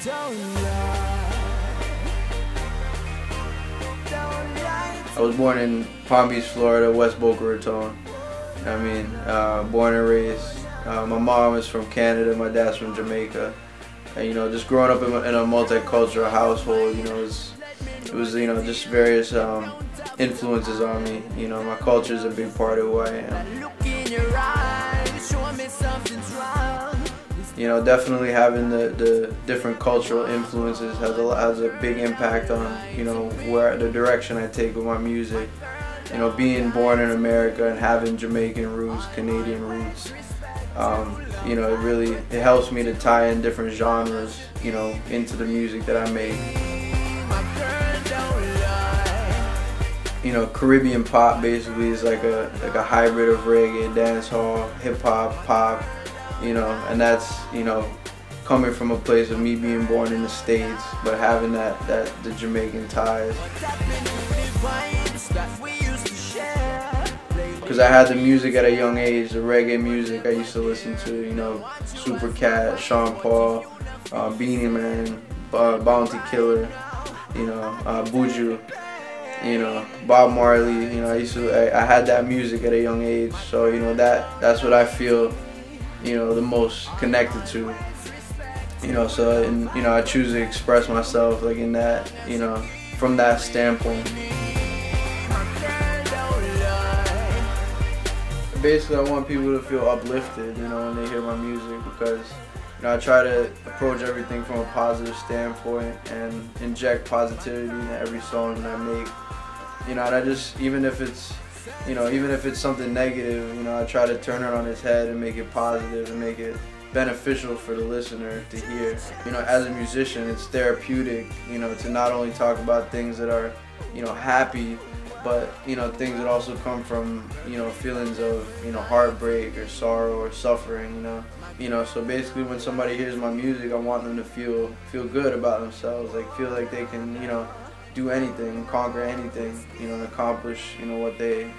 I was born in Palm Beach, Florida, West Boca Raton. I mean, born and raised. My mom is from Canada, my dad's from Jamaica. And, you know, just growing up in a multicultural household, you know, it was you know, just various influences on me. You know, my culture is a big part of who I am. You know, definitely having the different cultural influences has a big impact on, you know, where the direction I take with my music. You know, being born in America and having Jamaican roots, Canadian roots, you know, it helps me to tie in different genres, you know, into the music that I make. You know, Caribbean pop basically is like a hybrid of reggae, dancehall, hip hop, pop. You know, and that's, you know, coming from a place of me being born in the States, but having the Jamaican ties. Because I had the music at a young age, the reggae music I used to listen to, you know, Super Cat, Sean Paul, Beanie Man, Bounty Killer, you know, Buju, you know, Bob Marley. You know, I had that music at a young age, so, you know, that's what I feel, you know, the most connected to. You know, so, and, you know, I choose to express myself like in that, you know, from that standpoint. Basically, I want people to feel uplifted, you know, when they hear my music, because, you know, I try to approach everything from a positive standpoint and inject positivity into every song that I make. You know, and I just, even if it's something negative, you know, I try to turn it on its head and make it positive and make it beneficial for the listener to hear. You know, as a musician, it's therapeutic, you know, to not only talk about things that are, you know, happy, but, you know, things that also come from, you know, feelings of, you know, heartbreak or sorrow or suffering, you know. You know, so basically when somebody hears my music, I want them to feel good about themselves, like feel like they can, you know, do anything, conquer anything, you know, and accomplish, you know, what they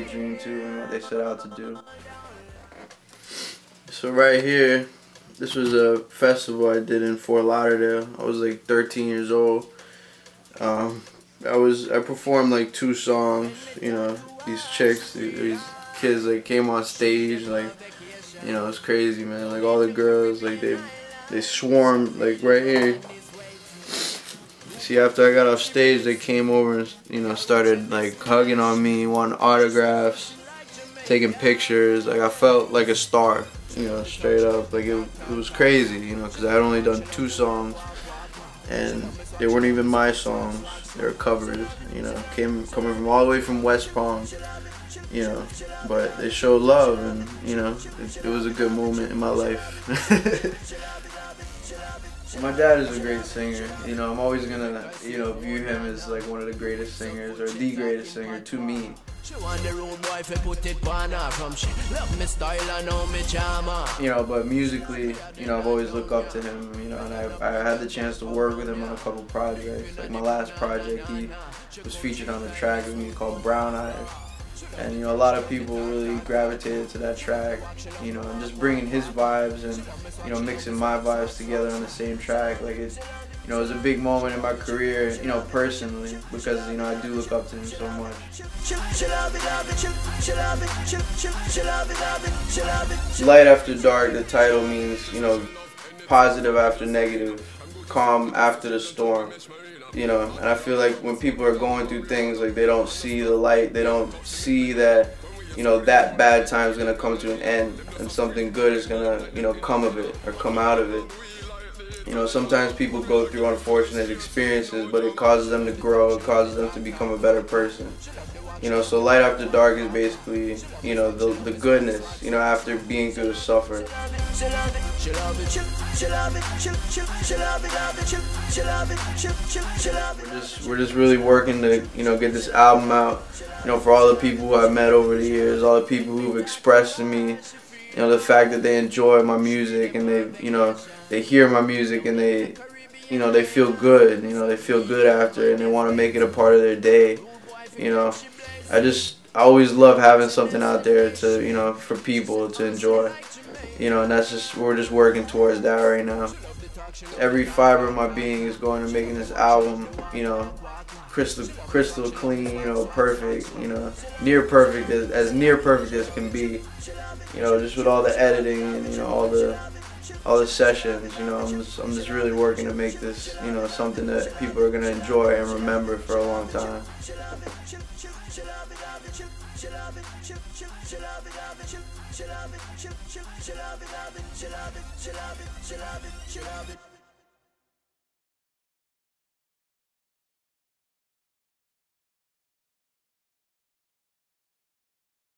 dream to and what they set out to do. So right here, this was a festival I did in Fort Lauderdale. I was like 13 years old. I performed like 2 songs. You know, these chicks, these kids, like came on stage, like, you know, it's crazy, man. Like all the girls, like they swarmed, like right here. See, after I got off stage, they came over and, you know, started like hugging on me, wanting autographs, taking pictures. Like I felt like a star, you know, straight up. Like it was crazy, you know, because I had only done 2 songs, and they weren't even my songs. They were covers, you know, coming from all the way from West Palm, you know. But they showed love, and, you know, it was a good moment in my life. My dad is a great singer. You know, I'm always gonna, you know, view him as like one of the greatest singers, or the greatest singer to me. You know, but musically, you know, I've always looked up to him, you know, and I had the chance to work with him on a couple projects. Like my last project, he was featured on a track with me called Brown Eyes. And, you know, a lot of people really gravitated to that track, you know, and just bringing his vibes and, you know, mixing my vibes together on the same track. Like, it, you know, it was a big moment in my career, you know, personally, because, you know, I do look up to him so much. Light After Dark, the title means, you know, positive after negative, calm after the storm. You know, and I feel like when people are going through things, like they don't see the light, they don't see that, you know, that bad time is going to come to an end and something good is going to, you know, come of it or come out of it. You know, sometimes people go through unfortunate experiences, but it causes them to grow, it causes them to become a better person. You know, so Light After Dark is basically, you know, the goodness, you know, after being through the suffering. We're just really working to, you know, get this album out, you know, for all the people who I've met over the years, all the people who've expressed to me, you know, the fact that they enjoy my music and they, you know, they hear my music and they, you know, they feel good, you know, they feel good after and they want to make it a part of their day, you know. I always love having something out there to, you know, for people to enjoy. You know, and we're just working towards that right now. Every fiber of my being is going to making this album, you know, crystal clean, you know, perfect, you know, near perfect, as near perfect as can be. You know, just with all the editing and, you know, all the sessions, you know, I'm just really working to make this, you know, something that people are gonna enjoy and remember for a long time.